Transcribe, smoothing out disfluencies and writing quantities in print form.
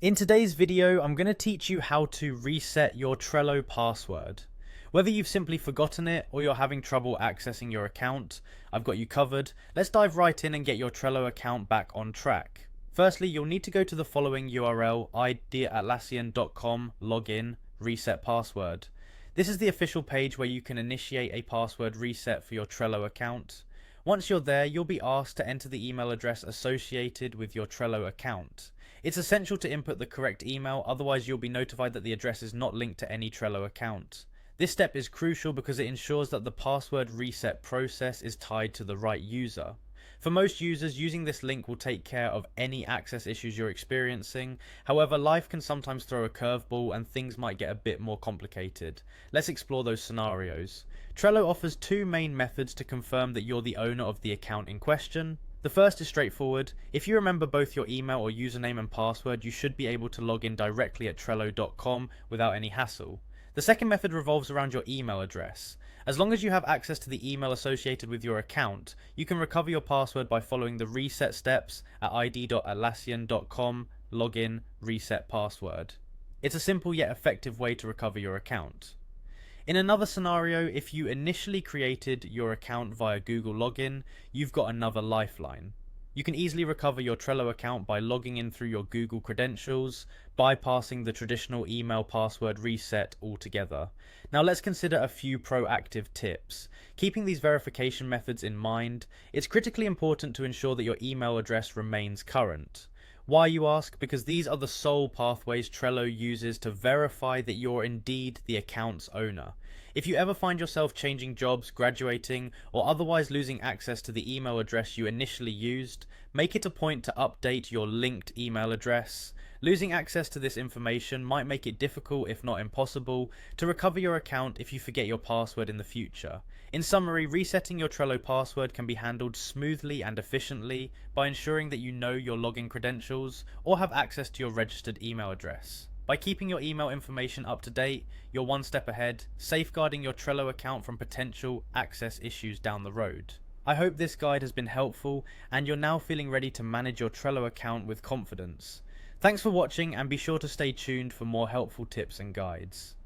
In today's video, I'm going to teach you how to reset your Trello password. Whether you've simply forgotten it or you're having trouble accessing your account, I've got you covered. Let's dive right in and get your Trello account back on track. Firstly, you'll need to go to the following URL, ideatatlassian.com, login, reset password. This is the official page where you can initiate a password reset for your Trello account. Once you're there, you'll be asked to enter the email address associated with your Trello account. It's essential to input the correct email, otherwise you'll be notified that the address is not linked to any Trello account. This step is crucial because it ensures that the password reset process is tied to the right user. For most users, using this link will take care of any access issues you're experiencing. However, life can sometimes throw a curveball and things might get a bit more complicated. Let's explore those scenarios. Trello offers two main methods to confirm that you're the owner of the account in question. The first is straightforward. If you remember both your email or username and password, you should be able to log in directly at Trello.com without any hassle. The second method revolves around your email address. As long as you have access to the email associated with your account, you can recover your password by following the reset steps at id.atlassian.com, login, reset password. It's a simple yet effective way to recover your account. In another scenario, if you initially created your account via Google login, you've got another lifeline. You can easily recover your Trello account by logging in through your Google credentials, bypassing the traditional email password reset altogether. Now let's consider a few proactive tips. Keeping these verification methods in mind, it's critically important to ensure that your email address remains current. Why, you ask? Because these are the sole pathways Trello uses to verify that you're indeed the account's owner. If you ever find yourself changing jobs, graduating, or otherwise losing access to the email address you initially used, make it a point to update your linked email address. Losing access to this information might make it difficult, if not impossible, to recover your account if you forget your password in the future. In summary, resetting your Trello password can be handled smoothly and efficiently by ensuring that you know your login credentials or have access to your registered email address. By keeping your email information up to date, you're one step ahead, safeguarding your Trello account from potential access issues down the road. I hope this guide has been helpful and you're now feeling ready to manage your Trello account with confidence. Thanks for watching and be sure to stay tuned for more helpful tips and guides.